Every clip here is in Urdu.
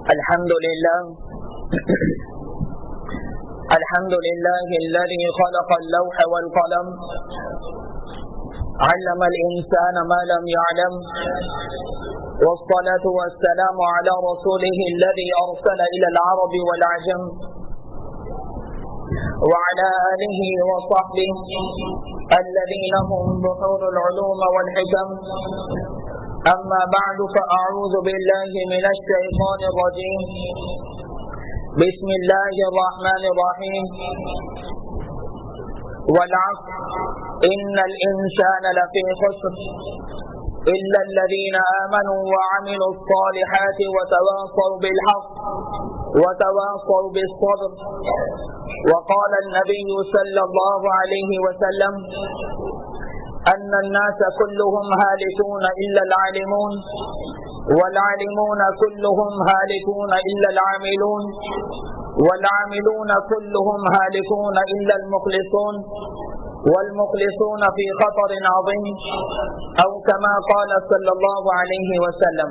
الحمد لله الذي خلق اللوح والقلم علم الإنسان ما لم يعلم والصلاة والسلام على رسوله الذي أرسل إلى العرب والعجم وعلى آله وصحبه الذين هم بحور العلوم والحكم. أما بعد فأعوذ بالله من الشيطان الرجيم. بسم الله الرحمن الرحيم. والعصر إن الإنسان لفي خسر إلا الذين آمنوا وعملوا الصالحات وتواصوا بالحق وتواصوا بالصبر. وقال النبي صلى الله عليه وسلم أن الناس كلهم هالكون إلا العالمون والعالمون كلهم هالكون إلا العاملون والعاملون كلهم هالكون إلا المخلصون والمخلصون في خطر عظيم أو كما قال صلى الله عليه وسلم.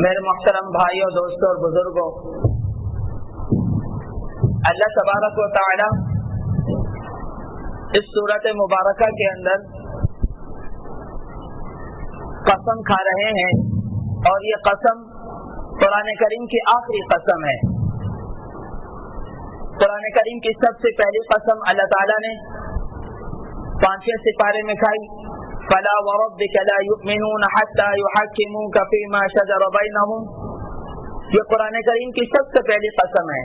میرے محترم بھائیوں، دوستوں اور بزرگوں، اللہ تبارک و تعالی اس سورت مبارکہ کے اندر قسم کھا رہے ہیں، اور یہ قسم قرآن کریم کی آخری قسم ہے. قرآن کریم کی سب سے پہلی قسم اللہ تعالیٰ نے 5ویں سپارے میں کھائی. فلا وربك لا يؤمنون حتى يحكموك فيما شجر بينهم. یہ قرآن کریم کی سب سے پہلی قسم ہے،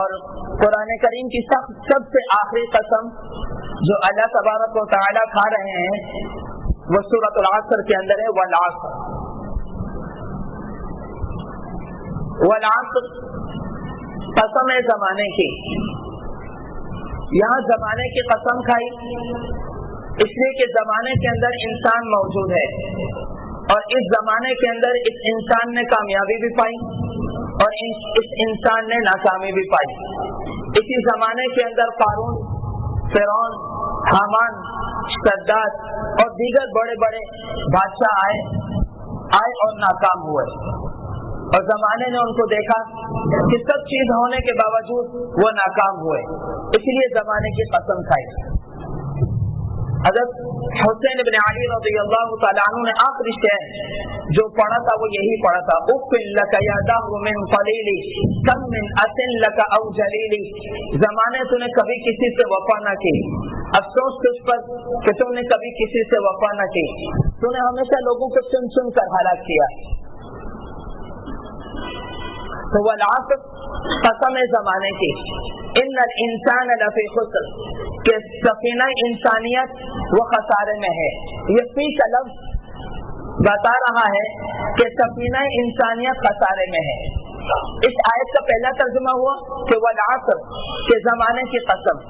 اور قرآن کریم کی سب سے آخری قسم جو اللہ تبارک و تعالی کھا رہے ہیں وہ سورۃ العصر کے اندر ہے. والعصر، والعصر قسم ہے زمانے کی. یہاں زمانے کی قسم کھائی اس لیے کہ زمانے کے اندر انسان موجود ہے، اور اس زمانے کے اندر اس انسان نے کامیابی بھی پائی اور اس انسان نے ناکامی بھی پائی. اسی زمانے کے اندر قارون، فرعون، حامان، شداد اور دیگر بڑے بڑے بادشاہ آئے اور ناکام ہوئے، اور زمانے نے ان کو دیکھا کہ سب چیز ہونے کے باوجود وہ ناکام ہوئے، اس لیے زمانے کی قسم کھائی. حضرت حسین بن علی رضی اللہ تعالیٰ عنہ نے آخری شعر جو پڑھا تھا وہ یہی پڑھا تھا: اف لک یا دہر من قلیلی کم من اس لک او جلیلی. زمانے تو نے کبھی کسی سے وفا نہ کی، افسوس تجھ پر کہ تم نے کبھی کسی سے وفا نہ کی، تو نے ہمیشہ لوگوں کو چن چن کر ہلاک کیا. تو والعصر قسم زمانے کی. ان الانسان لفی خسر، کہ سفینہ انسانیت وہ خسارے میں ہے. یہ فی کا لفظ بتا رہا ہے کہ سفینہ انسانیت خسارے میں ہے. اس آیت کا پہلا ترجمہ ہوا کہ والعصر، کہ زمانے کی قسم.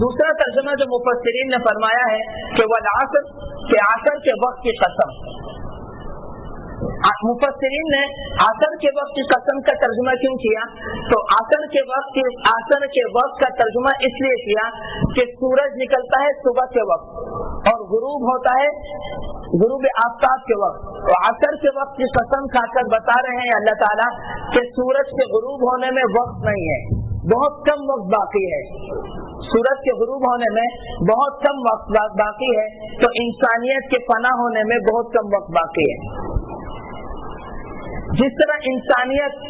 دوسرا ترجمہ جو مفسرین نے فرمایا ہے کہ والعصر، کہ عصر کے وقت کی قسم. مفسرین نے عصر کے وقت کی قسم کا ترجمہ کیوں کیا؟ تو عصر کے وقت کا ترجمہ اس لیے کیا کہ سورج نکلتا ہے صبح کے وقت اور غروب ہوتا ہے غروب آفتاب کے وقت. تو عصر کے وقت کی قسم کھا کر بتا رہے ہیں اللہ تعالیٰ کہ سورج کے غروب ہونے میں وقت نہیں ہے، بہت کم وقت باقی ہے. سورج کے غروب ہونے میں بہت کم وقت باقی ہے، تو انسانیت کے فنا ہونے میں بہت کم وقت باقی ہے. جس طرح انسانیت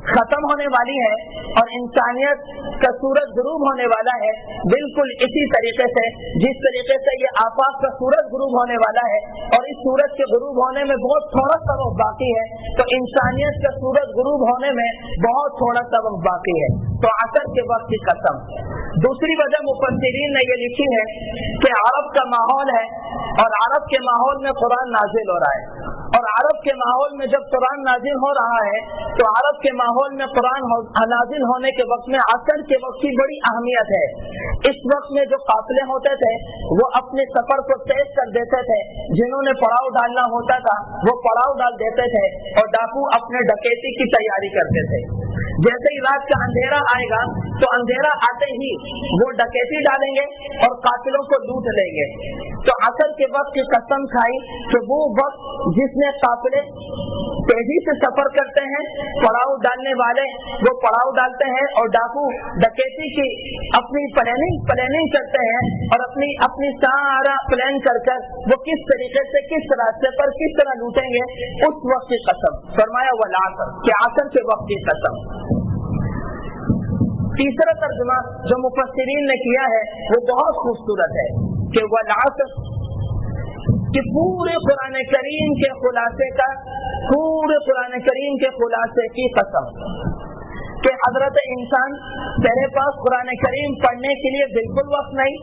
ختم ہونے والی ہے اور انسانیت کا سورج غروب ہونے والا ہے، بالکل اسی طریقے سے جس طریقے سے یہ آفاق کا سورج غروب ہونے والا ہے اور اس سورج کے غروب ہونے میں بہت تھوڑا سا وقت باقی ہے، تو انسانیت کا سورج غروب ہونے میں بہت تھوڑا سا وقت باقی ہے. تو عصر کے وقت کی قسم. دوسری وجہ مفسرین نے یہ لکھی ہے کہ عرب کا ماحول ہے اور عرب کے ماحول میں قرآن نازل ہو رہا ہے، اور عرب کے ماحول میں جب قرآن نازل ہو رہا ہے تو عرب کے ماحول میں قرآن نازل ہونے کے وقت میں عصر کے وقت کی بڑی اہمیت ہے. اس وقت میں جو قافلے ہوتے تھے وہ اپنے سفر کو تیز کر دیتے تھے، جنہوں نے پڑاؤ ڈالنا ہوتا تھا وہ پڑاؤ ڈال دیتے تھے، اور ڈاکو اپنے ڈکیتی کی تیاری کرتے تھے. جیسے ہی رات کا اندھیرا آئے گا تو اندھیرا آتے ہی وہ ڈکیتی ڈالیں گے اور قاتلوں کو لوٹ لیں گے. تو عصر کے وقت کی قسم کھائی کہ وہ وقت جس میں قافلے تیزی سے سفر کرتے ہیں, پڑاؤ ڈالنے والے وہ پڑاؤ ڈالتے ہیں اور ڈاکو ڈکیتی کی اپنی پلاننگ کرتے ہیں اور اپنی سارا پلان کر وہ کس طریقے سے کس راستے پر کس طرح لوٹیں گے, اس وقت کی قسم. فرمایا والعصر, کہ عصر کے وقت کی قسم. تیسرا ترجمہ جو مفسرین نے کیا ہے وہ بہت خوبصورت ہے کہ والعصر کہ پورے قرآن کریم کے خلاصے کی قسم کہ حضرت انسان تیرے پاس قرآن کریم پڑھنے کے لیے بالکل وقت نہیں,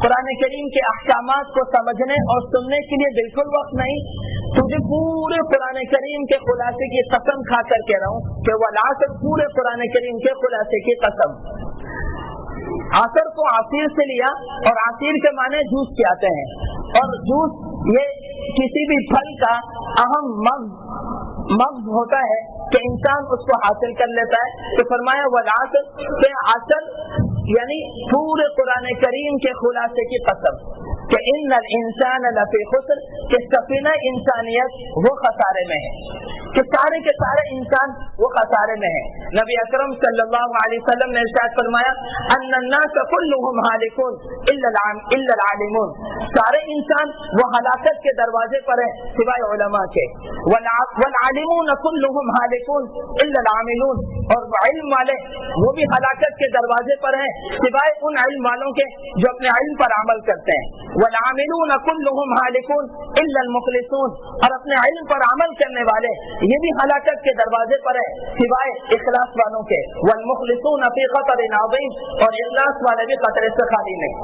قرآن کریم کے احکامات کو سمجھنے اور سننے کے لیے بالکل وقت نہیں. تجھے پورے قرآن کریم کے خلاصے کی قسم کھا کر کہہ رہا ہوں کہ والعصر پورے قرآن کریم کے خلاصے کی قسم. عصر کو عصیر سے لیا اور عصیر کے معنی جوس کے آتے ہیں, اور جوس یہ کسی بھی پھل کا اہم مغز ہوتا ہے کہ انسان اس کو حاصل کر لیتا ہے. تو فرمایا والعصر کہ عصر یعنی پورے قرآن کریم کے خلاصے کی قسم کہ ان الانسان لفی خسر, کہ سفینہ انسانیت وہ خسارے میں ہے, کہ سارے کے سارے انسان وہ خسارے میں ہیں. نبی اکرم صلی اللہ علیہ وسلم نے ارشاد فرمایا ان الناس كلهم هالكون الا العالمون, سارے انسان وہ ہلاکت کے دروازے پر ہیں سوائے علماء کے. والعالمون كلهم هالكون الا العاملون, اور علم والے وہ بھی ہلاکت کے دروازے پر ہیں سوائے ان علم والوں کے جو اپنے علم پر عمل کرتے ہیں. والعاملون كلهم هالكون الا المخلصون, اور اپنے علم پر عمل کرنے والے یہ بھی ہلاکت کے دروازے پر ہے سوائے اخلاص والوں کے. والمخلصون فی خطر عظیم, اور اخلاص والے بھی خطرے سے خالی نہیں.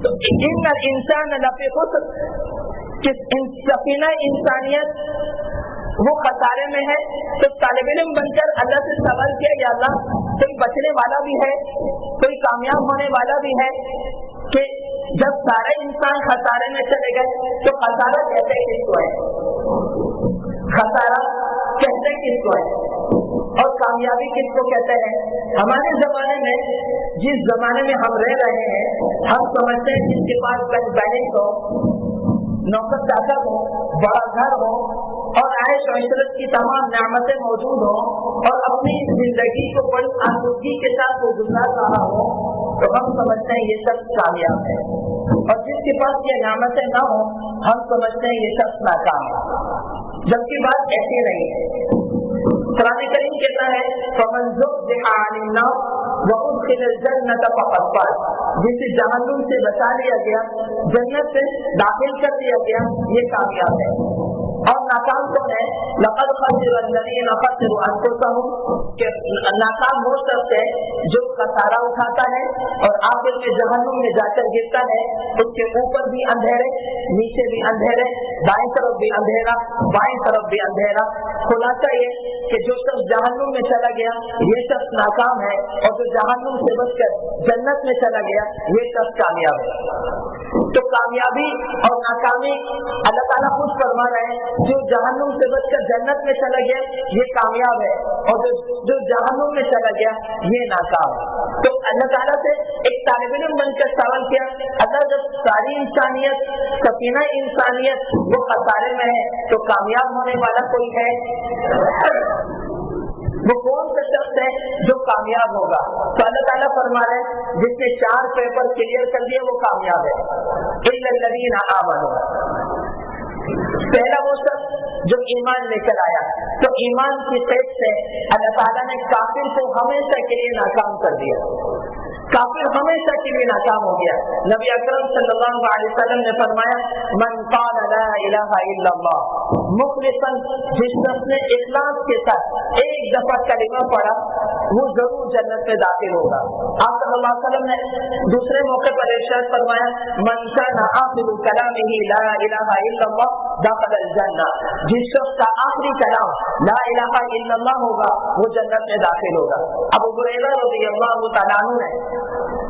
تو ان الانسان لفی خسر, کہ سفینہ انسانیت وہ خسارے میں ہے. تو طالب علم بن کر اللہ سے سوال کیا, یا اللہ کوئی بچنے والا بھی ہے, کوئی کامیاب ہونے والا بھی ہے, کہ جب سارے انسان خسارے میں چلے گئے تو خسارہ کہتے کس کو ہے, خسارہ کہتے کس کو ہے اور کامیابی کس کو کہتے ہیں. ہمارے زمانے میں جس زمانے میں ہم رہ رہے ہیں ہم سمجھتے ہیں جس کے پاس بینک بیلنس ہو, نوکر چاکر ہو, بڑا گھر ہو اور عیش و عشرت کی تمام نعمتیں موجود ہوں اور اپنی زندگی کو بڑی آسودگی کے ساتھ وہ گزار رہا ہو, تو ہم سمجھتے ہیں یہ شخص کامیاب ہے. اور جس کے پاس یہ نعمتیں نہ ہوں ہم سمجھتے ہیں یہ شخص ناکام ہے. جبکہ بات ایسی نہیں ہے. قرآن کریم کہتا ہے فَمَنْ زُحْزِحَ عَنِ النَّارِ وَأُدْخِلَ الْجَنَّةَ فَقَدْ فَازَ, جسے جہنم سے بچا لیا گیا, جنت سے داخل کر دیا گیا, یہ کامیاب ہے. اور ناکام کون ہے؟ لقد خسر الذین خسروا انفسهم, کہ ناکام وہ شخص ہے جو خسارہ اٹھاتا ہے اور آخر میں جہنم میں جا کر گرتا ہے. اس کے اوپر بھی اندھیرے, نیچے بھی اندھیرے, دائیں طرف بھی اندھیرا, بائیں طرف بھی اندھیرا. خلاصہ یہ کہ جو شخص جہنم میں چلا گیا یہ شخص ناکام ہے, اور جو جہنم سے بچ کر جنت میں چلا گیا یہ شخص کامیاب ہے. تو کامیابی اور ناکامی اللہ تعالیٰ خود فرما رہے ہیں, جو جہنم سے بچ کر جنت میں چلا گیا یہ کامیاب ہے, اور جو جہنم میں چلا گیا یہ ناکام ہے. تو اللہ تعالیٰ سے ایک طالب علم بن کر سوال کیا, اگر جب ساری انسانیت, سفینہ انسانیت وہ خسارے میں ہے تو کامیاب ہونے والا کوئی ہے؟ وہ کون سا شخص ہے جو کامیاب ہوگا؟ تو اللہ تعالیٰ فرما رہے ہیں جس نے 4 پیپر کلیئر کر دیے وہ کامیاب ہے. الا الذین آمنوا, پہلا وہ شخص جو ایمان لے کر آیا. تو ایمان کی قید سے اللہ تعالیٰ نے کافر کو ہمیشہ کے لیے ناکام کر دیا, کافر ہمیشہ کے لیے ناکام ہو گیا. نبی اکرم صلی اللہ علیہ وسلم نے فرمایا من قال لا الہ الا اللہ مخلصا, جس شخص نے اخلاص کے ساتھ ایک دفعہ کلمہ پڑھا وہ ضرور جنت میں داخل ہوگا. آپ صلی اللہ علیہ وسلم نے دوسرے موقع پر ارشاد فرمایا من كان آخر کلامه لا الہ الا اللہ دخل الجنہ, جس شخص کا آخری کلام لا الہ الا اللہ ہوگا وہ جنت میں داخل ہوگا. ابو ہریرہ رضی اللہ تعالیٰ عنہ نے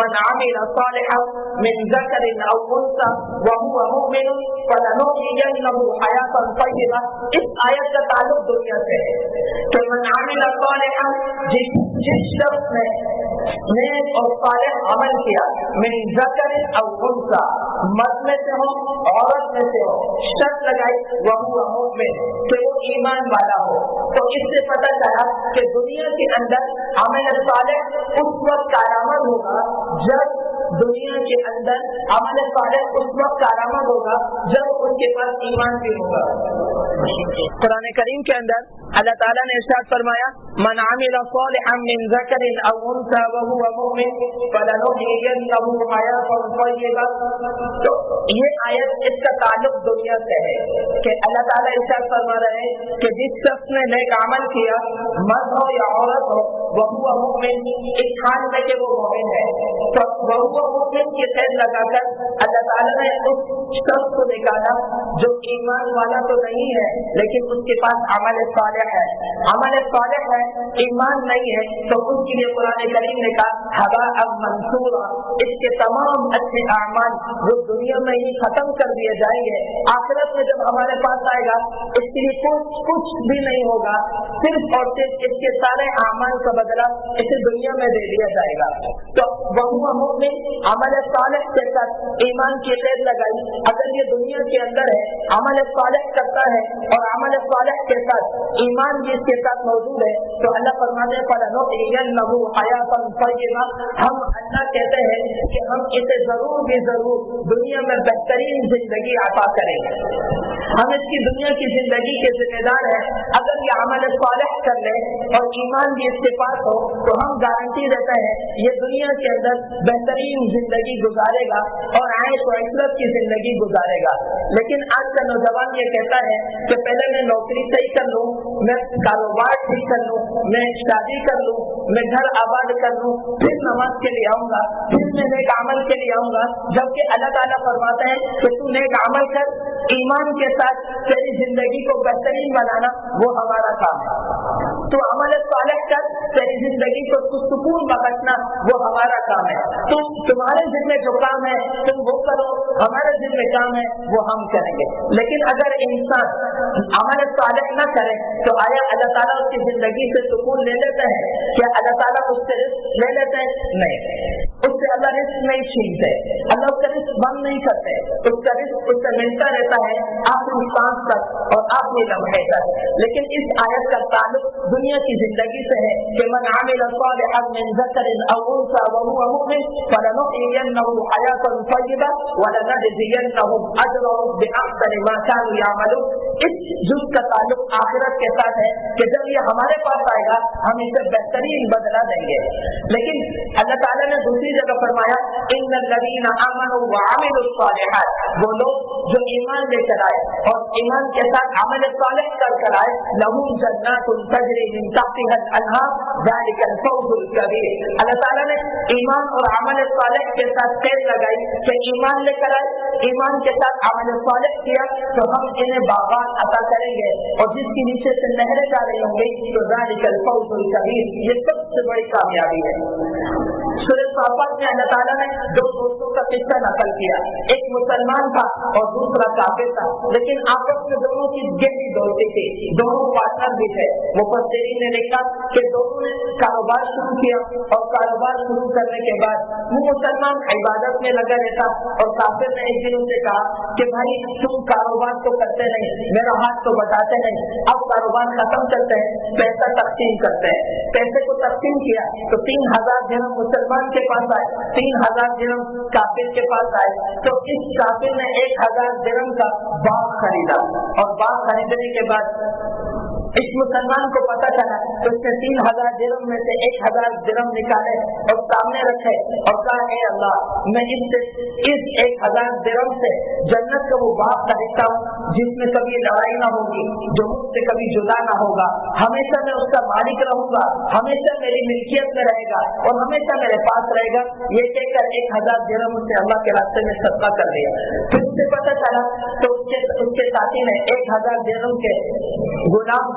من عمل صالحا من ذکر او انثى وهو مؤمن فلنحيينه حیاتا طیبہ. اس آیت کا تعلق دنیا سے ہے کہ من عمل صالحا جس شخص نے نیک اور صالح عمل کیا من ذکر او انثى مرد میں سے ہو عورت میں سے ہو شرط لگائی وهو مؤمن کہ وہ ایمان والا ہو. تو اس سے پتہ چلا کہ دنیا کے اندر عمل صالح اس وقت کارآمد ہوگا جب دنیا کے اندر عمل صالح اس وقت کارآمد ہوگا جب ان کے پاس ایمان بھی ہوگا. قرآن کریم کے اندر اللہ تعالیٰ نے ارشاد فرمایا من عمل صالحا من ذکر او انثى وهو مؤمن فلنحيينه حیاتا طیبہ. تو یہ آیت اس کا تعلق دنیا سے ہے کہ اللہ تعالیٰ ارشاد فرما رہے ہیں کہ جس شخص نے نیک عمل کیا مرد ہو یا عورت ہو وهو مؤمن اس حال میں کہ وہ مومن ہے. تو وهو مؤمن کی قید لگا کر اللہ تعالیٰ نے اس شخص کو نکالا جو ایمان والا تو نہیں ہے لیکن اس کے پاس عمل صالح ہے. عمل صالح ہے ایمان نہیں ہے تو اس کے لیے قرآن کریم نے کہا ہباء منثورا. اس کے تمام اچھے اعمال وہ دنیا میں ہی ختم کر دیے جائیں گے. آخرت میں جب ہمارے پاس آئے گا اس کے لیے کچھ بھی نہیں ہوگا صرف اور صرف اس کے سارے اعمال کا بدلہ اسے دنیا میں دے دیا جائے گا. تو وہو مؤمن عمل صالح کے ساتھ ایمان کی قید لگائی. اگر یہ دنیا کے اندر ہے عمل صالح کرتا ہے اور عمل صالح کے ساتھ ایمان بھی اس کے ساتھ موجود ہے تو اللہ فرماتے ہیں فَلَنُحْيِيَنَّهُ حَيَاةً طَيِّبَةً. ہم اللہ کہتے ہیں کہ ہم اسے ضرور بھی ضرور دنیا میں بہترین زندگی عطا کریں گے. ہم اس کی دنیا کی زندگی کے ذمہ دار ہیں. اگر یہ عمل صالح کر لے اور ایمان بھی اس کے پاس ہو تو ہم گارنٹی دیتے ہیں یہ دنیا کے اندر بہترین زندگی گزارے گا اور عیش و عشرت کی زندگی گزارے گا. لیکن آج کا نوجوان یہ کہتا ہے کہ پہلے میں نوکری صحیح کر لوں, میں کاروبار ٹھیک کر لوں, میں شادی کر لوں, میں گھر آباد کر لوں, پھر نماز کے لیے آؤں گا, پھر میں نیک عمل کے لیے آؤں گا. جبکہ اللہ تعالیٰ فرماتے ہیں کہ تو نیک عمل کر, ایمان کے ساتھ تیری زندگی کو بہترین بنانا وہ ہمارا کام ہے. تو عمل صالح کر, تیری زندگی کو سکون بخشنا وہ ہمارا کام ہے. تمہارے ذمہ جو کام ہے تم وہ کرو, ہمارے ذمہ کام ہے وہ ہم کریں گے. لیکن اگر انسان عمل صالح نہ کرے تو آیا اللہ تعالیٰ اس کی زندگی سے سکون لے لیتے ہیں؟ کیا اللہ تعالیٰ اس سے رزق لے لیتے ہیں؟ نہیں, اس سے اللہ رزق نہیں چھینتے, اللہ اس کا رزق بند نہیں کرتے. اس کا رزق اس سے ملتا رہتا ہے آخری سانس تک اور آخری لمحے تک. لیکن اس آیت کا تعلق دنیا کی زندگی سے ہے کہ من عمل صالحا من ذکر او انثى وهو مؤمن فلنحيينه حیاتا طیبہ ولنجزینهم اجرهم باحسن ما كانوا يعملون. اس جز کا تعلق آخرت کے ساتھ ہے کہ جب یہ ہمارے پاس آئے گا ہم اسے بہترین بدلہ دیں گے. لیکن اللہ تعالیٰ نے دوسری جگہ فرمایا ان الذین آمنوا وعملوا الصالحات, وہ لوگ جو ایمان لے کر آئے اور ایمان کے ساتھ عمل صالح کر آئے لہم جنات تجری من تحتها الانہار ذلک الفوز الکبیر. اللہ تعالیٰ نے ایمان اور عمل صالح کے ساتھ قید لگائی کہ ایمان لے کر آئے, ایمان کے ساتھ عمل صالح کیا تو ہم انہیں باغات عطا کریں گے اور جس کے نیچے سے نہریں جا رہی ہوں گی تو ذالک الفوز الکبیر, یہ سب سے بڑی کامیابی ہے. سورہ صافات میں اللہ تعالیٰ نے دو دوستوں کا قصہ نقل کیا, ایک مسلمان تھا اور دوسرا کافر تھا, لیکن آپس میں دونوں کی گہری دوستی تھی, دونوں پارٹنر بھی تھے. مفسرین نے لکھا کہ دونوں نے کاروبار شروع کیا اور کاروبار شروع کرنے کے بعد وہ مسلمان عبادت میں لگا رہتا اور کافر نے ایک دن ان سے کہا کہ بھائی تم کاروبار تو کرتے نہیں, میرا ہاتھ تو بتاتے نہیں, اب کاروبار ختم کرتے ہیں, پیسہ تقسیم کرتے ہیں. پیسے کو تقسیم کیا تو 3000 درہم مسلمان کے پاس آئے, 3000 درہم کافر کے پاس آئے. تو اس کافر نے 1000 درہم کا باغ خریدا اور باغ خریدنے کے بعد اس مسلمان کو پتا چلا تو اس نے 3000 درہم میں سے 1000 درہم نکالے اور سامنے رکھے اور کہا اے اللہ میں اس 1000 درہم سے جنت کا وہ باغ خریدتا ہوں جس میں کبھی لڑائی نہ ہوگی, جو مجھ سے کبھی جدا نہ ہوگا, ہمیشہ میں اس کا مالک رہوں گا, ہمیشہ میری ملکیت میں رہے گا اور ہمیشہ میرے پاس رہے گا. یہ کہہ کر 1000 درہم سے اللہ کے راستے میں صدقہ کر دیا. پھر سے پتا چلا تو اس کے ساتھی نے 1000 درہم کے غلام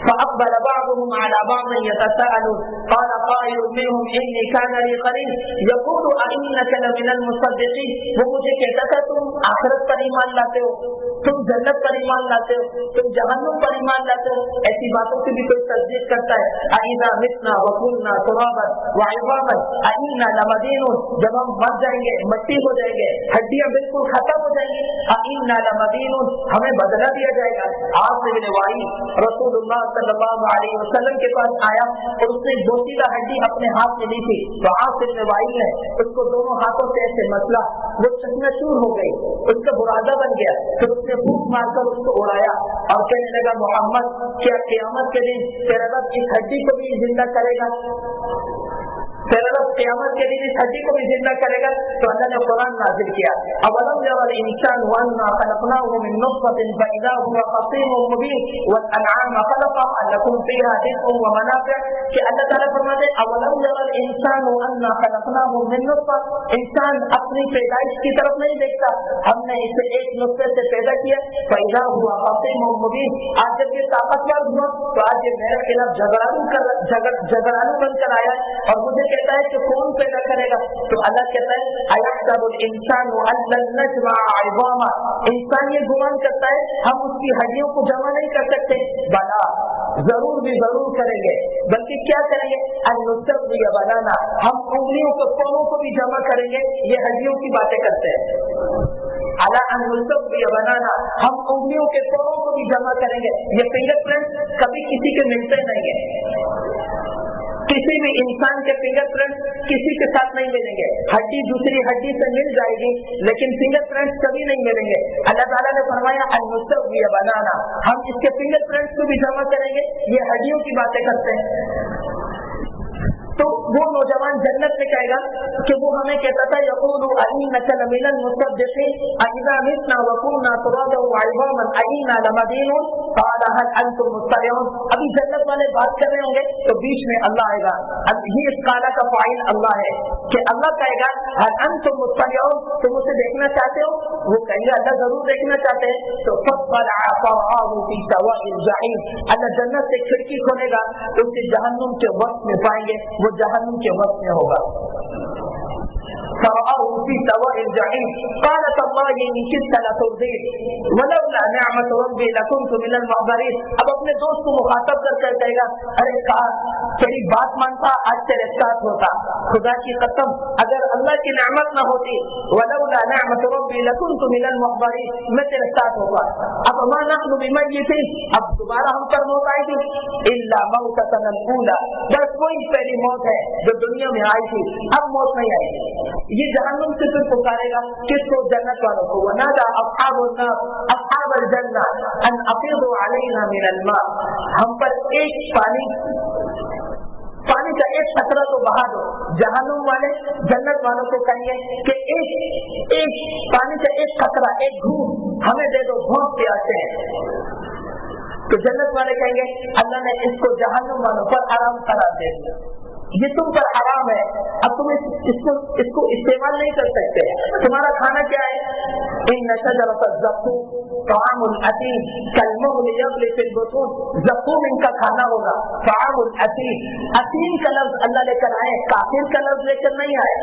فأقبل بعضهم على بعض يتساءلون قال قائل منهم إني كان لي قرين يقول أئنك لمن المصدقين। وہ مجھے کہتا تھا تم آخرت پر ایمان لاتے ہو، تم جنت پر ایمان لاتے ہو، تم جہنم پر ایمان لاتے ہو، ایسی باتوں کی بھی کوئی تصدیق کرتا ہے۔ أَإِذَا مِتْنَا وَكُنَّا تُرَابًا وَعِظَامًا أَإِنَّا لَمَدِينُونَ، جب ہم مر جائیں گے، مٹی ہو جائیں گے، ہڈیاں بالکل ختم ہو جائیں گی، أَإِنَّا لَمَدِينُونَ، ہمیں بدلہ دیا جائے گا۔ آپ سے نوائی رسول اللہ صلی اللہ علیہ وسلم کے پاس آیا اور اس نے بوسیدہ ہڈی اپنے ہاتھ میں لی تھی، تو عاصم بن وائل نے اس کو دونوں ہاتھوں سے ایسے مسلا، وہ چکنا چور ہو گئی، اس کا برادہ بن گیا۔ پھر اس نے پھونک مار کر اس کو اڑایا اور کہنے لگا محمد کیا قیامت کے دن تیرا رب اس ہڈی کو بھی زندہ کرے گا؟ تیرا رب قیامت کے دن اس ہڈی کو بھی زندہ کرے گا؟ تو اللہ نے قرآن نازل کیا اولم یری الانسان انا خلقناه من نطفة فاذا هو خصيم مبين والانعام خلقها لكم فيها دفء ومنافع، کہ اللہ تعالیٰ فرماتے ہیں اولم یری الانسان انا خلقناه من نطفة، انسان اپنی پیدائش کی طرف نہیں دیکھتا، ہم نے اسے ایک نطفے سے پیدا کیا، فاذا هو خصيم مبين، آج جب یہ طاقتور ہوا تو آج یہ میرے خلاف جھگڑالو بن کر آیا اور مجھے کہتا ہے کہ کون پیدا کرے گا؟ تو اللہ کہتا ہے اَيَحْسَبُ الْإِنسَانُ أَن لَّن نَّجْمَعَ عِظَامَهُ، انسان یہ گمان کرتا ہے ہم اس کی ہڈیوں کو جمع نہیں کر سکتے۔ بلا، ضرور بھی ضرور کریں گے، بلکہ کیا کریں گے؟ أَن نُّسَوِّيَ بَنَانَهُ، ہم انگلیوں کو پاؤں کو بھی جمع کریں گے۔ یہ ہڈیوں کی باتیں کرتے ہیں۔ عَلَىٰ أَن نُّسَوِّيَ بَنَانَهُ، ہم انگلیوں کے پاؤں کو بھی جمع کریں گے۔ یہ فنگر پرنٹ کبھی کسی کے ملتے نہیں ہیں، کسی بھی انسان کے فنگر پرنٹ کسی کے ساتھ نہیں ملیں گے، ہڈی دوسری ہڈی سے مل جائے گی لیکن فنگر پرنٹ کبھی نہیں ملیں گے۔ اللہ تعالیٰ نے فرمایا المستوی بنانا، ہم اس کے فنگر پرنٹ کو بھی جمع کریں گے۔ یہ ہڈیوں کی باتیں کرتے ہیں۔ تو وہ نوجوان جنت میں کہے گا کہ وہ ہمیں کہتا تھا یقول أَإِنَّكَ لَمِنَ الْمُصَدِّقِينَ أَإِذَا مِتْنَا وَكُنَّا تُرَابًا وَعِظَامًا أَإِنَّا لَمَدِينُونَ قَالَ هَلْ أَنْتُمْ مُطَّلِعُونَ۔ ابھی جنت والے بات کر رہے ہوں گے تو بیچ میں اللہ آئے گا، یہ اس قالا کا فاعل اللہ ہے کہ اللہ کہے گا هَلْ أَنْتُمْ مُطَّلِعُونَ، تم اسے دیکھنا چاہتے ہو؟ وہ کہیں گے اللہ ضرور دیکھنا چاہتے ہیں۔ تو فَاطَّلَعَ فَرَآهُ فِي سَوَاءِ الْجَحِيمِ، اللہ جنت سے کھڑکی کھولے گا تو اسے جہنم کے وقت میں پائیں گے، وہ جہنم کے وقت میں ہوگا۔ فرآه في سواء الجحيم قال تالله إن كدت لتردين ولولا نعمة ربي لكنت من المحضرين۔ اب اپنے دوست کو مخاطب کر کے کہے گا ارے کہا تیری بات مانتا آج تیرے ساتھ ہوتا، خدا کی قسم اگر اللہ کی نعمت نہ ہوتی، ولولا نعمة ربي لكنت من المحضرين، میں تیرے ساتھ ہوگا۔ اب ما نحن بمیتین، اب دوبارہ ہم پر موت آئی تھی، الا موتتنا الاولى، بس وہی پہلی موت ہے جو دنیا میں آئی تھی، اب موت نہیں آئے گی. یہ جہنم سے پھر پکارے گا کس کو؟ جنت والوں کو. ونادى اصحاب النار اصحاب الجنہ ان افیضوا علینا من الماء، ہم پر ایک پانی کا ایک قطرہ تو بہا دو. جہنم والے جنت والوں کو کہیں گے کہ ایک پانی کا ایک قطرہ، ایک گھونٹ ہمیں دے دو، بہت پیاسے ہیں. تو جنت والے کہیں گے اللہ نے اس کو جہنم والوں پر حرام قرار دے دیا، یہ تم پر حرام ہے، اب تم اس کو استعمال نہیں کر سکتے. تمہارا کھانا کیا ہے؟ ان شجرۃ الزقوم طعام الاثیم کالمہل یغلی فی البطون، زقوم ان کا کھانا ہوگا. طعام الاثیم، اثیم کا لفظ اللہ لے کر آئے، کافر کا لفظ لے کر نہیں آئے.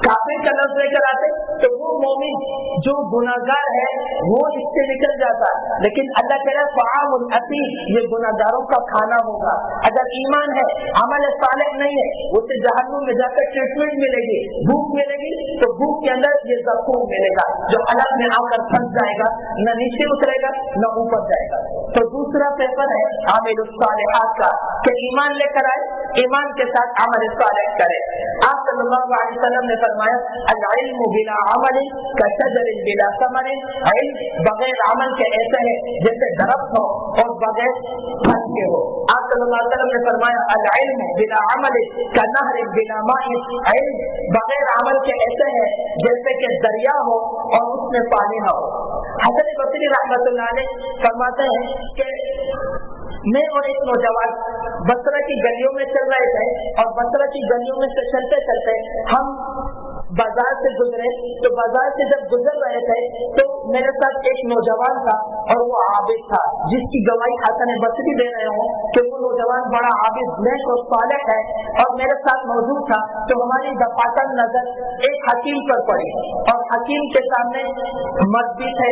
کافر کا لفظ لے کر آتے تو وہ مومن جو گناہگار ہے وہ اس سے نکل جاتا، لیکن اللہ کہہ رہا ہے طعام الاثیم، یہ گناہگاروں کا کھانا ہوگا. اگر ایمان ہے، عمل صالح نہیں ہے، اسے جہنم میں جا کر ٹریٹمنٹ ملے گی، بھوک ملے گی، تو بھوک کے اندر یہ زخم ملے گا جو حلق میں آ کر پھنس جائے گا، نہ نیچے اترے گا نہ اوپر جائے گا. تو دوسرا پیپر ہے عامل الصالحات کا کہ ایمان لے کر آئے، ایمان کے ساتھ عمل صالح کرے. آپ صلی اللہ علیہ وسلم نے فرمایا العلم بلا عمل کشجر بلا ثمر، علم بغیر عمل کے ایسا ہے جیسے درخت ہو اور بغیر پھل کے ہو. آپ صلی اللہ علیہ وسلم نے فرمایا العلم بلا عمل کنہر بلا ماء، علم بغیر عمل کے ایسے ہے جیسے کہ دریا ہو اور اس میں پانی نہ ہو. حسن بصری رحمۃ اللہ علیہ فرماتے ہیں کہ میں اور ایک نوجوان بصرہ کی گلیوں میں چل رہے تھے، اور بصرہ کی گلیوں میں سے چلتے چلتے ہم بازار سے گزرے. تو بازار سے جب گزر رہے تھے تو میرے ساتھ ایک نوجوان تھا اور وہ عابد تھا، جس کی گواہی حسن بصری دے رہے ہوں کہ وہ نوجوان بڑا عابد نیک اور صالح ہے، اور میرے ساتھ موجود تھا. تو ہماری دفاتر نظر ایک حکیم پر پڑی، اور حکیم کے سامنے مرد بھی تھے،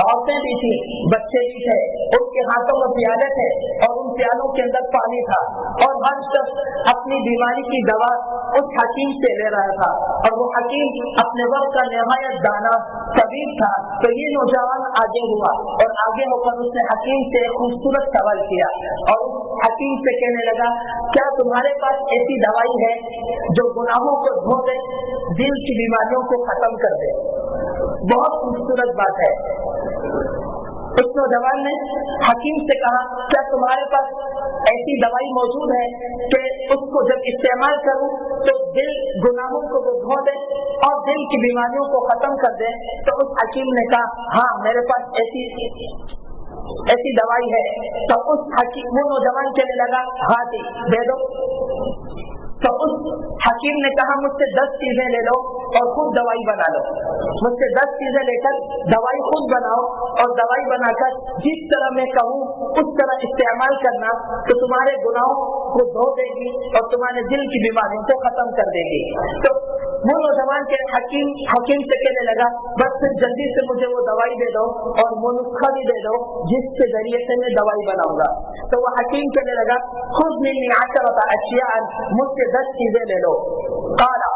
عورتیں بھی تھی، بچے بھی تھے، ان کے ہاتھوں میں پیالے تھے اور ان پیالوں کے اندر پانی تھا، اور ہر شخص اپنی بیماری کی دوا اس حکیم سے لے رہا تھا. اور وہ حکیم اپنے وقت کا نہایت دانا طبیب تھا. تو یہ نوجوان آگے ہوا، اور آگے ہو کر اس نے حکیم سے خوبصورت سوال کیا، اور اس حکیم سے کہنے لگا کیا تمہارے پاس ایسی دوائی ہے جو گناہوں کو دھو دے، دل کی بیماریوں کو ختم کر دے؟ بہت خوبصورت بات ہے. اس نوجوان نے حکیم سے کہا کیا تمہارے پاس ایسی دوائی موجود ہے کہ اس کو جب استعمال کروں تو دل گناہوں کو وہ دھو دے اور دل کی بیماریوں کو ختم کر دے؟ تو اس حکیم نے کہا ہاں میرے پاس ایسی دوائی ہے. تو اس حکیم وہ نوجوان کہنے لگا ہاں جی دے دو. تو اس حکیم نے کہا مجھ سے 10 چیزیں لے لو اور خود دوائی بنا لو. مجھ سے 10 چیزیں لے کر دوائی خود بناؤ، اور دوائی بنا کر جس طرح میں کہوں اس طرح استعمال کرنا، تو تمہارے گناہوں کو دھو دے گی اور تمہارے دل کی بیماریوں کو ختم کر دے گی. تو وہ نوجوان کے حکیم سے کہنے لگا بس پھر جلدی سے مجھے وہ دوائی دے دو اور وہ نسخہ بھی دے دو جس کے ذریعے سے میں دوائی بناؤں گا. تو وہ حکیم کہنے لگا خود منی 10 اشیاء، مجھ سے 10 چیزیں لے لو. قالا،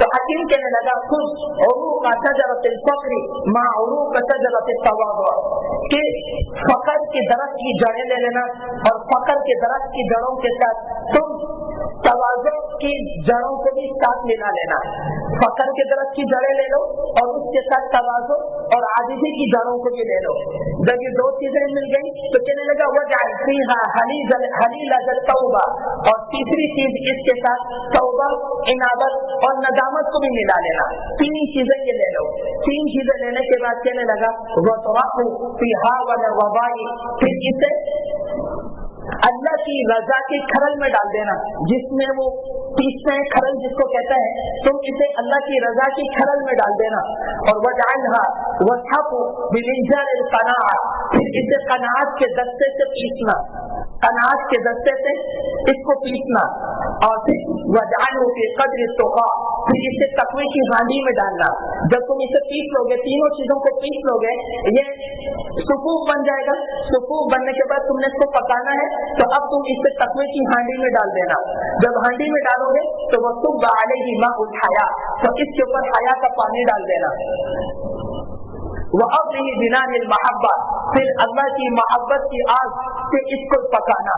تو حکیم کہنے لگا خود عروق شجرۃ الفقر مع عروق شجرۃ التواضع، کہ فقر کے درخت کی جڑیں لے لینا اور فقر کے درخت کی جڑوں کے ساتھ تم تواضع کی جڑوں کو بھی ساتھ ملا لینا. فقر کے درخت کی جڑیں لے لو اور اس کے ساتھ تواضع اور عاجزی کی جڑوں کو بھی لے لو. جب یہ 2 چیزیں مل گئی تو کہنے لگا وجعل فیہا حلیلۃ التوبہ، اور تیسری چیز اس کے ساتھ توبہ، انابت اور ندامت کو بھی ملا لینا. 3 چیزیں یہ لے لو. 3 چیزیں لینے کے بعد کہنے لگا وَطَرَحُ فِيهَا وَالْوَبَاءِ، پھر اسے اللہ کی رضا کے کھرل میں ڈال دینا، جس میں وہ پیستے ہیں کھرل جس کو کہتا ہے، تم اسے اللہ کی رضا کی کھرل میں ڈال دینا. اور وَجْعَلْهَا وَاسْحَقُ بِمِنْجَالِ الْقَنَاعَةِ، پھر اسے قناعت کے دستے سے پیسنا، قناعت کے دستے سے اس کو پیسنا. اور پھر وَجْعَلْهُ فِي قَدْرِ التُّقَىٰ، پھر اسے تقوی کی ہانڈی میں ڈالنا. جب تم اسے پیس لو گے، تینوں چیزوں کو پیس لو گے، یہ صفوف بن جائے گا. صفوف بننے کے بعد تم نے اس کو پکانا ہے، تو اب تم اسے تقوی کی ہانڈی میں ڈال دینا. جب ہانڈی میں ڈالو گے تو وَصُبَّ عَلَيْهِ مَاءُ الْحَيَاءِ، تو اس کے اوپر حیا کا پانی ڈال دینا. وَأَضْرِهِ بِنَارِ الْمَحَبَّةِ، پھر اللہ کی محبت کی آگ سے اس کو پکانا.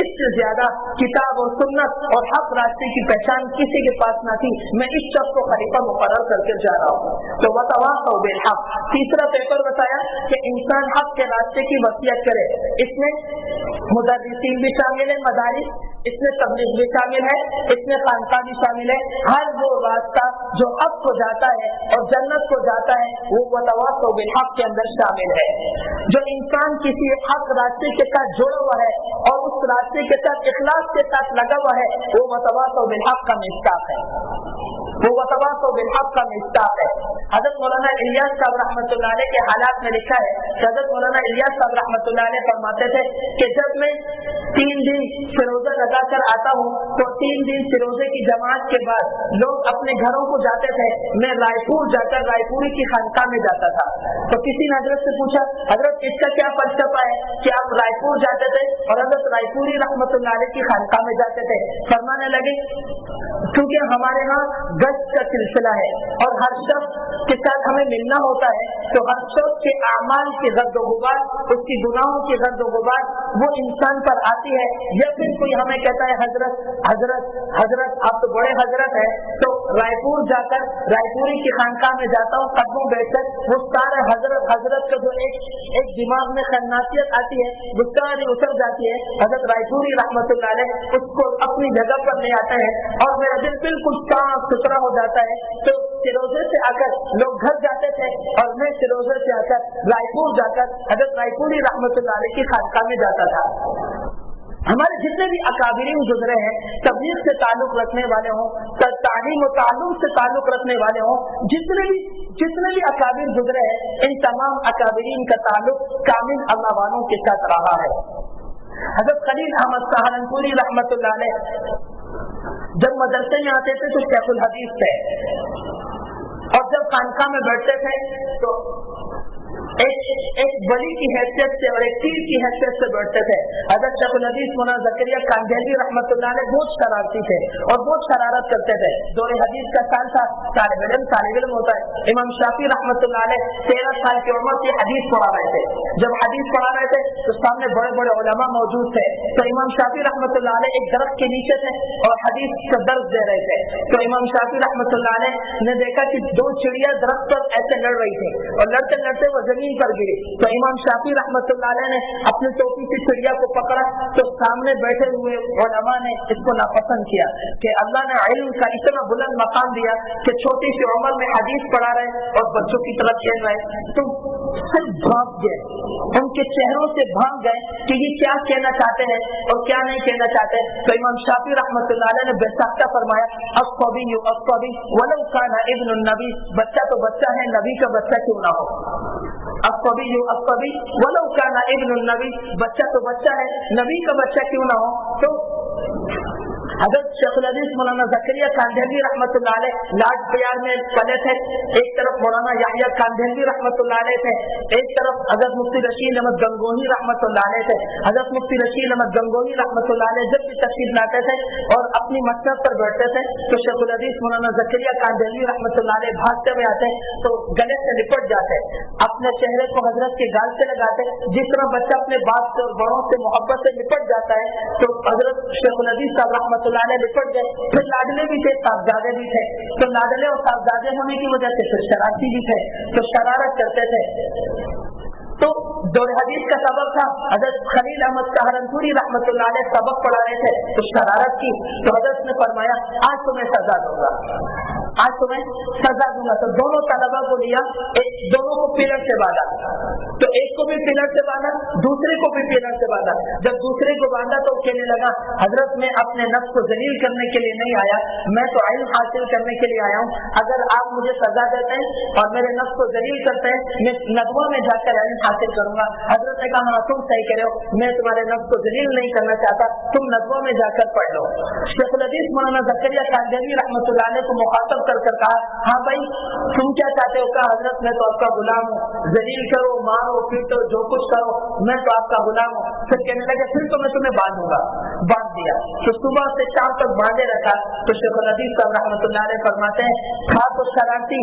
اس سے زیادہ کتاب اور سنت اور حق راستے کی پہچان کسی کے پاس نہ تھی، میں اس شخص کو خلیفہ مقرر کر کے جا رہا ہوں۔ تو وتواصوا بالحق، تیسرا پیپر بتایا کہ انسان حق کے راستے کی وصیت کرے، اس میں مدرسین بھی شامل ہیں، مدارس، اس میں تبلیغ بھی شامل ہے، اس میں خانقاہ بھی شامل ہے، ہر وہ راستہ جو حق کو جاتا ہے اور جنت کو جاتا ہے وہ وتواصوا بالحق کے اندر شامل ہے۔ جو انسان کسی حق راستے کے ساتھ جڑا ہوا ہے اور اس راستے کے ساتھ اخلاص کے ساتھ لگا ہوا ہے وہ وتواصوا بالحق کا مصداق ہے، وہ وتواصوا بالحق کا مصداق ہے۔ حضرت مولانا الیاس صاحب رحمۃ اللہ علیہ کے حالات میں لکھا ہے کہ حضرت مولانا الیاس صاحب رحمۃ اللہ علیہ فرماتے تھے کہ جب میں 3 دن فروزہ لگا کر آتا ہوں تو 3 دن فروزے کی جماعت کے بعد لوگ اپنے گھروں کو جاتے تھے، میں رائے پور جا کر رائے پوری کی خانقاہ میں جاتا تھا۔ تو کسی نے حضرت سے پوچھا حضرت اس کا کیا فلسفہ ہے کہ آپ رائے پور جاتے تھے اور حضرت رائے پوری رحمۃ اللہ علیہ کی خانقاہ میں جاتے تھے؟ فرمانے لگے کیونکہ ہمارے ہاں گشت کا سلسلہ ہے اور ہر شخص کے ساتھ ہمیں ملنا ہوتا ہے، تو ہر شخص کے اعمال کی گرد و غبار، اس کی گناہوں کی گرد و غبار وہ انسان پر آتی ہے، یا پھر کوئی ہمیں کہتا ہے حضرت حضرت حضرت آپ تو بڑے حضرت ہیں، تو رائے پور جا کر رائے پوری کی خانقاہ میں جاتا ہوں، قدموں بیٹھ کر وہ سارے حضرت حضرت کا جو ایک دماغ میں خناسیت آتی ہے وہ ساری اتر جاتی ہے، حضرت رائے پوری رحمۃ اللہ علیہ اس کو اپنی جگہ پر لے آتا ہے اور میرا دل بالکل صاف ستھرا ہو جاتا ہے۔ تو فیروزے سے آ کر لوگ گھر جاتے تھے اور میں فیروزے سے آ کر رائے پور جا کر حضرت رائے پوری رحمۃ اللہ علیہ کی خانقاہ میں جاتا تھا۔ ہمارے جتنے بھی اکابرین گزرے ہیں، تبلیغ سے تعلق رکھنے والے ہوں، تعلیم و تعلم سے تعلق رکھنے والے ہوں، جتنے بھی اکابر گزرے ہیں، ان تمام اکابرین کا تعلق کامل اللہ والوں کے ساتھ رہا ہے۔ حضرت خلیل احمد سہارنپوری رحمۃ اللہ علیہ جب مدرسے میں آتے تھے تو شیخ الحدیث تھے، اور جب خانقاہ میں بیٹھتے تھے تو ایک ولی کی حیثیت سے اور ایک پیر کی حیثیت سے بیٹھتے تھے۔ حضرت شیخ الحدیث مولانا زکریا کاندھیلوی رحمۃ اللہ علیہ بہت شرارتی تھے اور بہت شرارت کرتے تھے۔ دور حدیث کا سال تھا، طالب علم ہوتا ہے۔ امام شافعی رحمۃ اللہ علیہ 13 سال کی عمر سے حدیث پڑھا رہے تھے۔ جب حدیث پڑھا رہے تھے تو سامنے بڑے بڑے علماء موجود تھے، تو امام شافعی رحمۃ اللہ علیہ ایک درخت کے نیچے تھے اور حدیث کا درس دے رہے تھے۔ تو امام شافعی رحمۃ اللہ علیہ نے دیکھا کہ 2 چڑیا درخت پر ایسے لڑ رہی تھی اور لڑتے لڑتے وہ زمین پر گری، تو امام شافعی رحمۃ اللہ علیہ نے اپنی ٹوپی سے چڑیا کو پکڑا، تو سامنے بیٹھے ہوئے علماء نے اس کو ناپسند کیا کہ اللہ نے علم کا اتنا بلند مقام دیا کہ چھوٹی سی عمر میں حدیث پڑھا رہے اور بچوں کی طرف کھیل رہے۔ تو سب بھاگ گئے، ان کے چہروں سے بھاگ گئے کہ یہ کیا کہنا چاہتے ہیں اور کیا نہیں کہنا چاہتے۔ تو امام شافعی رحمۃ اللہ علیہ نے بے ساختہ فرمایا الصبی الصبی ولو کان ابن النبی، بچہ تو بچہ ہے، نبی کا بچہ کیوں نہ ہو۔ الصبی الصبی ولو کان ابن النبی، بچہ تو بچہ ہے، نبی کا بچہ کیوں نہ ہو۔ تو حضرت شیخ الحدیث مولانا زکریا کاندھیلوی رحمۃ اللہ علیہ لاڈ پیار میں پلے تھے، ایک طرف مولانا یحییٰ کاندھیلوی رحمۃ اللہ علیہ تھے، ایک طرف حضرت مفتی رشید احمد گنگوہی رحمۃ اللہ علیہ تھے۔ حضرت مفتی رشید احمد گنگوہی رحمۃ اللہ علیہ جب بھی تشریف لاتے تھے اور اپنی مسجد پر بیٹھتے تھے تو شیخ الحدیث مولانا زکریا کاندھیلوی رحمۃ اللہ علیہ بھاگتے ہوئے آتے تو گلے سے لپٹ جاتے، اپنے چہرے کو حضرت کے گال سے لگاتے، جس طرح بچہ اپنے باپ سے اور بڑوں سے محبت سے لپٹ جاتا ہے تو حضرت شیخ الحدیث صاحب رحمۃ اللہ علیہ لپٹ گئے۔ پھر لاڈلے بھی تھے، صاحبزادے بھی تھے، تو لاڈلے اور صاحبزادے ہونے کی وجہ سے پھر شرارتی بھی تھے، تو شرارت کرتے تھے۔ تو دور حدیث کا سبق تھا، حضرت خلیل احمد سہارنپوری رحمۃ اللہ علیہ سبق پڑھا رہے تھے تو شرارت کی، تو حضرت نے فرمایا آج تمہیں سزا دوں گا، آج تمہیں سزا دوں گا۔ تو دونوں طلبا کو لیا، دونوں کو پلر سے باندھا، تو ایک کو بھی پلر سے باندھا، دوسرے کو بھی پلر سے باندھا۔ جب دوسرے کو باندھا تو کہنے لگا حضرت میں اپنے نفس کو ذلیل کرنے کے لیے نہیں آیا، میں تو علم حاصل کرنے کے لیے آیا ہوں، اگر آپ مجھے سزا دیتے ہیں اور میرے نفس کو ذلیل کرتے ہیں میں ندوہ میں جا کر علم حاصل کروں گا۔ حضرت نے کہا ہاں تم صحیح کہہ رہے ہو، میں تمہارے نفس کو ذلیل نہیں کرنا چاہتا، تم ندوہ میں جا کر پڑھ لو۔ شیخ الحدیث مولانا زکریا کاندھیلوی رحمۃ اللہ علیہ کو مخاطب کر کہا ہاں بھائی تم کیا چاہتے ہو؟ کہا حضرت میں تو آپ کا غلام ہوں، ذلیل کرو مارو پیٹو جو کچھ کرو میں تو آپ کا غلام ہوں۔ پھر کہنے لگے پھر تو میں تمہیں باندھوں گا، باندھ دیا۔ تو صبح سے شام تک باندھے رکھا۔ تو شیخ الحدیث صاحب رحمۃ اللہ علیہ فرماتے ہیں تھا تو شرارتی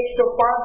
105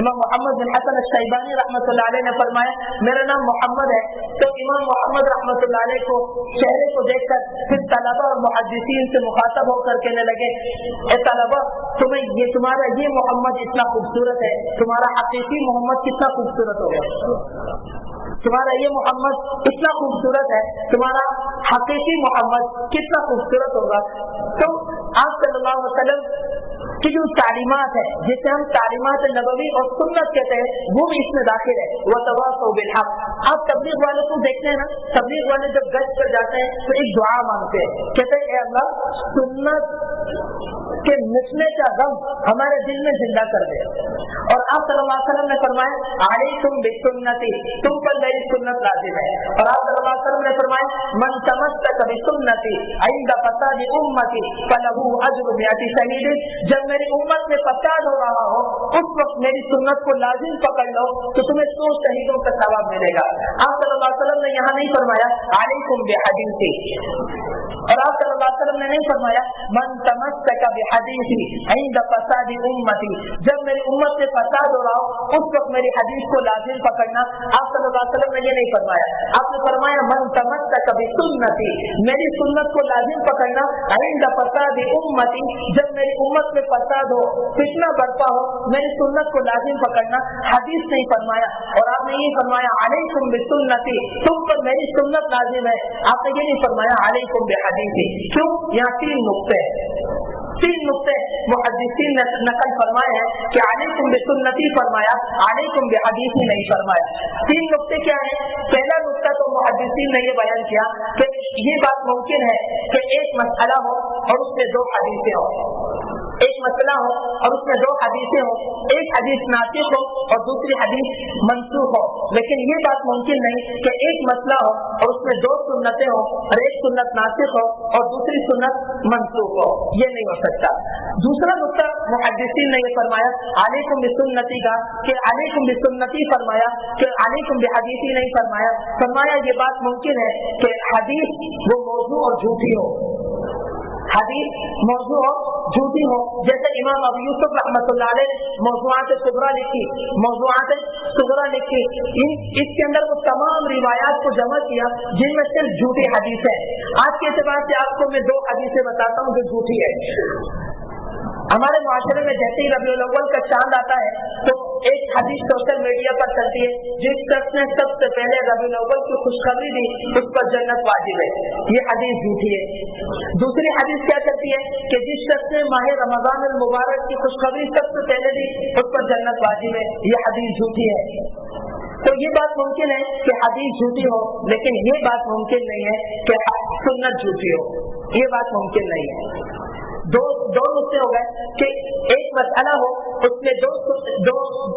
امام محمد بن حسن الشیبانی رحمۃ اللہ علیہ نے فرمایا میرا نام محمد ہے. تو امام محمد رحمۃ اللہ علیہ کو چہرے کو دیکھ کر پھر طلبہ اور محدثین سے مخاطب ہو کر کہنے لگے اے طلبہ تمہارا یہ محمد اتنا خوبصورت ہے, تمہارا حقیقی محمد کتنا خوبصورت ہوگا, تمہارا یہ محمد اتنا خوبصورت ہے, تمہارا حقیقی محمد کتنا خوبصورت ہوگا. تو آپ صلی اللہ علیہ وسلم کی جو تعلیمات ہے جسے ہم تعلیمات نبوی اور سنت کہتے ہیں وہ بھی اس میں داخل ہے. وتواصوا بالحق. آپ تبلیغ والے کو دیکھتے ہیں نا, تبلیغ والے جب گشت پر جاتے ہیں تو ایک دعا مانگتے ہیں, کہتے ہیں اے اللہ سنت کے مٹنے کا غم ہمارے دل میں زندہ کر دے. اور آپ صلی اللہ علیہ وسلم نے فرمایا علیکم بسنتی, تم پر میری سنت لازم ہے. اور آپ صلی اللہ علیہ وسلم نے فرمایا من تمسک بسنتی عند فساد امتی فلہ اجر 100 شہید. جب میری امت میں فساد ہو رہا ہو اس وقت میری سنت کو لازم پکڑ لو تو تمہیں 100 شہیدوں کا ثواب ملے گا. آپ صلی اللہ علیہ وسلم نے یہاں نہیں فرمایا علیکم بحدیثی, اور آپ صلی اللہ علیہ وسلم نے نہیں فرمایا من تمسک بحدیثی عند فساد امتی, جب میری امت میں فساد ہو رہا ہو اس وقت میری حدیث کو لازم پکڑنا. آپ صلی اللہ علیہ وسلم نے یہ نہیں فرمایا, آپ نے فرمایا من تمسک بسنتی, میری سنت کو لازم پکڑنا عند فساد امتی, جب میری امت میں فساد ہو فتنہ برپا ہو میری سنت کو لازم پکڑنا. حدیث نہیں فرمایا. اور آپ نے یہ فرمایا علیکم بسنتی, تم پر میری سنت لازم ہے. آپ نے یہ نہیں فرمایا علیکم بحدیثی. کیوں؟ یہاں 3 نقطے محدثین نے نقل فرمائے ہیں کہ علیکم بسنتی فرمایا, علیکم بحدیثی نہیں فرمایا. 3 نقطے کیا ہیں؟ پہلا نقطہ تو محدثین نے یہ بیان کیا کہ یہ بات ممکن ہے کہ ایک مسئلہ ہو اور اس میں 2 حدیثیں ہوں, ایک مسئلہ ہو اور اس میں 2 حدیثیں ہوں, ایک حدیث ناسخ ہو اور دوسری حدیث منسوخ ہو. لیکن یہ بات ممکن نہیں کہ ایک مسئلہ ہو اور اس میں 2 سنتیں ہوں اور ایک سنت ناسخ ہو اور دوسری سنت منسوخ ہو, یہ نہیں ہو سکتا. دوسرا نقطہ محدثین نے یہ فرمایا علیکم بسنتی کا کہ علیکم بسنتی فرمایا کہ علیکم بحدیثی نہیں فرمایا. فرمایا یہ بات ممکن ہے کہ حدیث وہ موضوع اور جھوٹی ہو, حدیث موضوع جھوٹی ہو. جیسے امام ابو یوسف رحمۃ اللہ علیہ موضوعات صغرا لکھی, اس کے اندر وہ تمام روایات کو جمع کیا جن میں صرف جھوٹی حدیث ہے. آج کے اعتبار سے آپ کو میں 2 حدیثیں بتاتا ہوں جو جھوٹی ہے. ہمارے معاشرے میں جیسے ہی ربیع الاول کا چاند آتا ہے تو ایک حدیث سوشل میڈیا پر چلتی ہے, جس شخص نے سب سے پہلے ربیع الاول کی خوشخبری دی اس پر جنت واجب ہے. یہ حدیث جھوٹی ہے. دوسری حدیث کیا چلتی ہے کہ جس شخص نے ماہ رمضان المبارک کی خوشخبری سب سے پہلے دی اس پر جنت واجب ہے. یہ حدیث جھوٹی ہے. تو یہ بات ممکن ہے کہ حدیث جھوٹی ہو, لیکن یہ بات ممکن نہیں ہے کہ سنت جھوٹی ہو. یہ بات ممکن نہیں ہے. دو نقطے ہو گئے کہ ایک مسئلہ ہو اس میں دو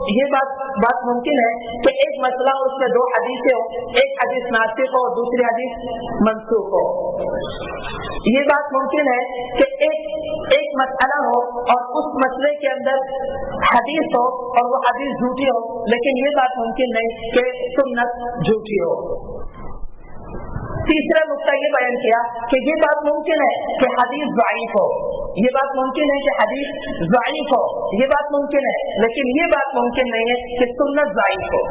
یہ بات ممکن ہے کہ ایک مسئلہ ہو اس میں 2 حدیثیں ہو, ایک حدیث ناسخ ہو اور دوسری حدیث منسوخ ہو. یہ بات ممکن ہے کہ ایک مسئلہ ہو اور اس مسئلے کے اندر حدیث ہو اور وہ حدیث جھوٹی ہو, لیکن یہ بات ممکن نہیں کہ سنت جھوٹی ہو. تیسرا نقطہ یہ بیان کیا کہ یہ بات ممکن ہے کہ حدیث ضعیف ہو, یہ بات ممکن ہے کہ حدیث ضعیف ہو, یہ بات ممکن ہے, لیکن یہ بات ممکن نہیں ہے کہ سنت ضعیف ہو.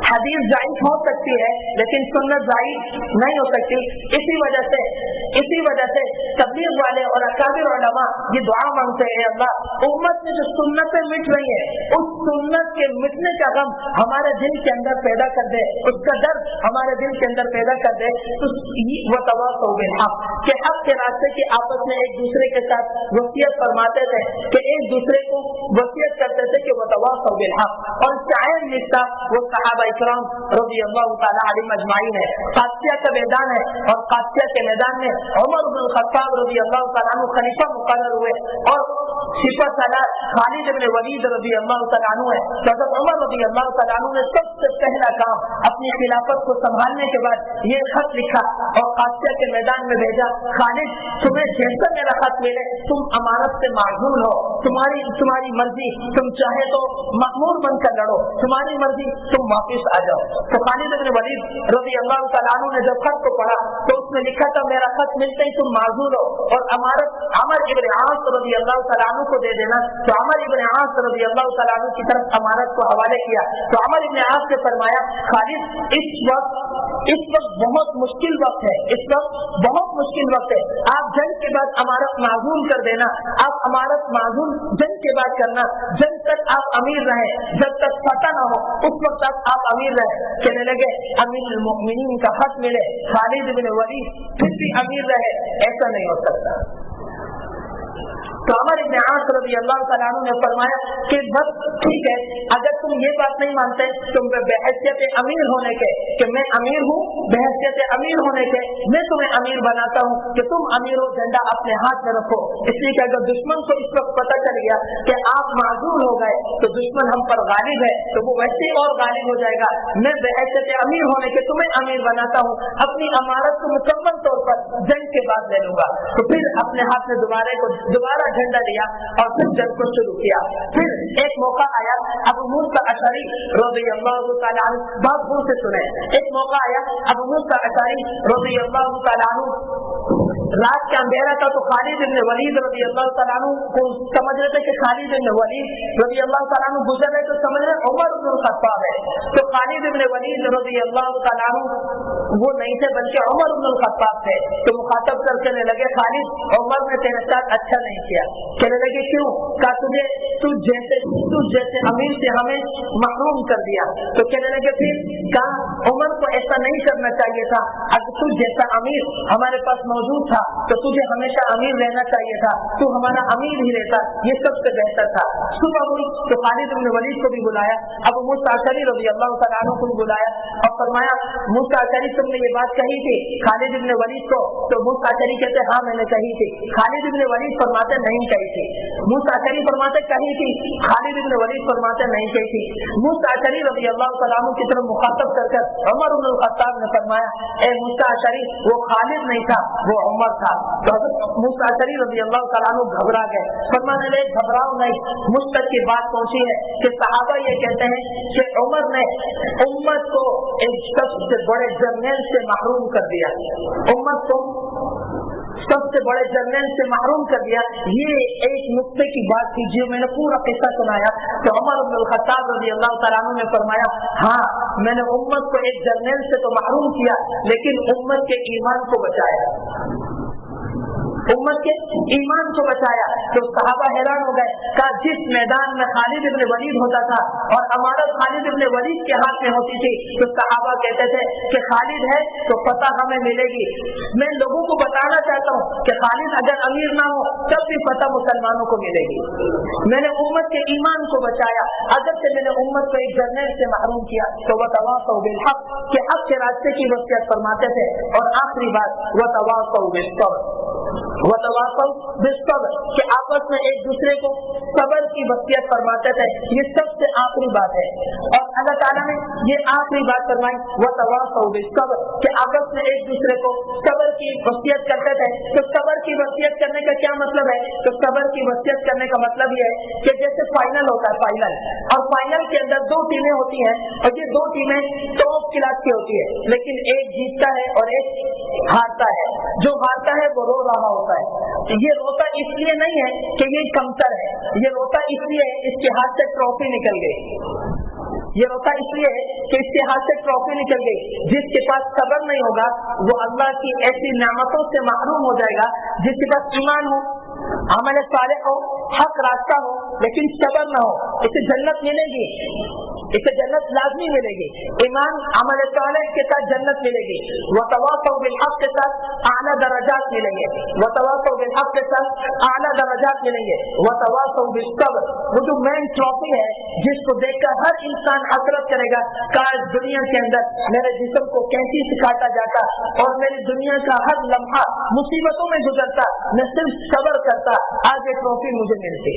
حدیث ضعیف ہو سکتی ہے لیکن سنت ضعیف نہیں ہو سکتی. اسی وجہ سے تبلیغ والے اور اکابر علماء یہ دعا مانگتے ہیں اللہ امت میں جو سنتیں مٹ رہی ہیں اس سنت کے مٹنے کا غم ہمارے دل کے اندر پیدا کر دے, اس کا درد ہمارے دل کے اندر پیدا کر دے. وہ تواصوا بالحق کہ حق کے راستے کی آپس میں ایک دوسرے کے ساتھ وصیت فرماتے تھے کہ ایک دوسرے کو وصیت کرتے تھے کہ وہ تواصوا بالحق. اور شاعر لکھتا وہ صحابہ اکرام رضی اللہ تعالی علیہم اجمعین ہے. قادسیہ کا میدان ہے اور قادسیہ کے میدان میں عمر بن الخطاب رضی اللہ تعالیٰ عنہ خلیفہ مقرر ہوئے اور سپہ سالار خالد بن ولید رضی اللہ تعالیٰ عنہ ہے. حضرت عمر رضی اللہ تعالیٰ عنہ نے سب سے پہلا کام اپنی خلافت کو سنبھالنے کے بعد یہ خط لکھا اور قادسیہ کے میدان میں بھیجا, خالد تمہیں جیسا میرا خط ملے تم امانت سے معزول ہو, تمہاری مرضی, تم چاہے تو مأمور بن کر لڑو, تمہاری مرضی تم واپس آ جاؤ. تو خالد بن ولید رضی اللہ تعالیٰ عنہ نے جب خط کو پڑھا تو اس اس میں لکھا تھا میرا خط ملتے ہی تم معذور ہو اور امارت عمر ابن عاص رضی اللہ تعالیٰ عنہ کو دے دینا. تو عمر ابن عاص رضی اللہ تعالیٰ عنہ کی طرف امارت کو حوالے کیا. تو عمر ابن عاص نے فرمایا خالد اس وقت بہت مشکل وقت ہے, اس وقت بہت مشکل وقت ہے, آپ جنگ کے بعد امارت معزول کر دینا, آپ امارت معزول جنگ کے بعد کرنا, جنگ تک آپ امیر رہے, جب تک فتح نہ ہو اس وقت تک آپ امیر رہے. کہنے لگے امیر المؤمنین کا حق ملے, خالد بن ولید پھر بھی امیر رہے, ایسا نہیں ہو سکتا. تو عمر ابن عاص رضی اللہ تعالیٰ عنہ نے فرمایا کہ بس ٹھیک ہے, اگر تم یہ بات نہیں مانتے تم بحیثیت امیر ہونے کے کہ میں امیر ہوں, بحیثیت امیر ہونے کے میں تمہیں امیر بناتا ہوں کہ تم امیر ہو, جھنڈا اپنے ہاتھ میں رکھو. اس لیے کہ اگر دشمن کو اس وقت پتہ چل گیا کہ آپ معذور ہو گئے تو دشمن ہم پر غالب ہے, تو وہ ویسے ہی اور غالب ہو جائے گا. میں بحیثیت امیر ہونے کے تمہیں امیر بناتا ہوں, اپنی امارت کو مکمل طور پر جنگ کے بعد لے لوں گا. تو پھر اپنے ہاتھ میں دوبارہ جھنڈا لیا اور پھر جنگ کو شروع کیا. پھر ایک موقع آیا, ابو موسیٰ اشعری رضی اللہ تعالیٰ عنہ, بات دور سے سنیں, ایک موقع آیا ابو موسیٰ اشعری رضی اللہ تعالیٰ عنہ, رات کا اندھیرا تھا تو خالد بن ولید رضی اللہ تعالیٰ عنہ کو سمجھ رہے تھے کہ خالد بن ولید رضی اللہ تعالیٰ عنہ گزر رہے تو سمجھ رہے عمر بن الخطاب ہے. تو خالد بن ولید رضی اللہ تعالیٰ عنہ وہ نہیں تھے بلکہ عمر بن الخطاب تھے. تو مخاطب کر کہنے لگے خالد عمر نے تیرے ساتھ اچھا نہیں کیا. کہنے لگے کیوں؟ کہا تو جیسے امیر سے ہمیں محروم کر دیا. تو کہنے لگے پھر کہا عمر کو ایسا نہیں کرنا چاہیے تھا, اگر تو جیسا امیر ہمارے پاس موجود تھا تو تجھے ہمیشہ امیر رہنا چاہیے تھا, تو ہمارا امیر ہی رہتا, یہ سب سے بہتر تھا. صبح ہوئی تو خالد بن ولید کو بھی بلایا, ابو موسیٰ اشعری رضی اللہ تعالیٰ عنہ کو بھی بلایا اور فرمایا موسیٰ اشعری تم نے یہ بات کہی تھی خالد بن ولید کو؟ تو موسیٰ اشعری کہتے ہاں میں نے کہی تھی. خالد بن ولید فرماتے نہیں کہی تھی. موسیٰ اشعری فرماتے کہی تھی, خالد بن ولید فرماتے نہیں کہی تھی. موسیٰ اشعری رضی اللہ تعالیٰ عنہ کی طرف مخاطب کر عمر بن الخطاب نے فرمایا اے موسیٰ اشعری وہ خالد نہیں تھا وہ عمر تھا. تو حضرت موسیٰ اشعری رضی اللہ تعالیٰ عنہ گھبرا گئے. فرمانے لگے گھبراؤ نہیں, مجھ تک کی بات پہنچی ہے کہ صحابہ یہ کہتے ہیں کہ عمر نے امت کو ایک سب سے بڑے جرنیل سے محروم کر دیا, امت کو سب سے بڑے جرنیل سے محروم کر دیا. یہ ایک نقطے کی بات تھی جو میں نے پورا قصہ سنایا. تو عمر بن الخطاب رضی اللہ تعالیٰ عنہ نے فرمایا ہاں میں نے امت کو ایک جرنیل سے تو محروم کیا لیکن امت کے ایمان کو بچایا, امت کے ایمان کو بچایا. تو صحابہ حیران ہو گئے. کہا جس میدان میں خالد ابن ولید ہوتا تھا اور امارت خالد ابن ولید کے ہاتھ میں ہوتی تھی تو صحابہ کہتے تھے کہ خالد ہے تو فتح ہمیں ملے گی. میں لوگوں کو بتانا چاہتا ہوں کہ خالد اگر امیر نہ ہو تب بھی فتح مسلمانوں کو ملے گی. میں نے امت کے ایمان کو بچایا, اگر سے میں نے امت کو ایک جرنیل سے محروم کیا. تو وتواصوا بالحق کہ حق کے راستے کی وصیت فرماتے تھے. اور آخری بات وتواصوا بالصبر, وتواصوا بالصبر کہ آپس میں ایک دوسرے کو صبر کی وصیت فرماتے تھے. یہ سب سے آخری بات ہے اور اللہ تعالیٰ نے یہ آخری بات فرمائی وتواصوا بالصبر کہ آپس میں ایک دوسرے کو صبر کی وصیت کرتے تھے. تو صبر کی وصیت کرنے کا کیا مطلب ہے؟ تو صبر کی وصیت کرنے کا مطلب یہ ہے کہ جیسے فائنل ہوتا ہے فائنل, اور فائنل کے اندر دو ٹیمیں ہوتی ہیں اور یہ دو ٹیمیں ٹاپ کلاس کی ہوتی ہے لیکن ایک جیتتا ہے اور ایک ہارتا ہے. جو ہارتا ہے وہ رو رہا ہوتا ہے. یہ روتا اس لیے نہیں ہے کہ یہ کمتر ہے, یہ روتا اس لیے اس کے ہاتھ سے ٹرافی نکل گئی, یہ روتا اس لیے کہ اس کے ہاتھ سے ٹرافی نکل گئی. جس کے پاس صبر نہیں ہوگا وہ اللہ کی ایسی نعمتوں سے محروم ہو جائے گا. جس کے پاس ایمان ہو, عمل صالح ہو, حق راستہ ہو لیکن صبر نہ ہو, اسے جنت ملے گی, اسے جنت لازمی ملے گی. ایمان عمل صالح کے ساتھ جنت ملے گی. وتواصوا بالحق کے ساتھ اعلیٰ درجات ملیں گے, وتواصوا بالحق کے ساتھ اعلیٰ درجات ملیں گے. وتواصوا بالصبر وہ جو مین ٹرافی ہے جس کو دیکھ کر ہر انسان حسرت کرے گا کاش دنیا کے اندر میرے جسم کو کینچی سے کاٹا جاتا اور میری دنیا کا ہر لمحہ مصیبتوں میں گزرتا, میں صرف صبر کرتا, آج یہ ٹرافی مجھے ملتی.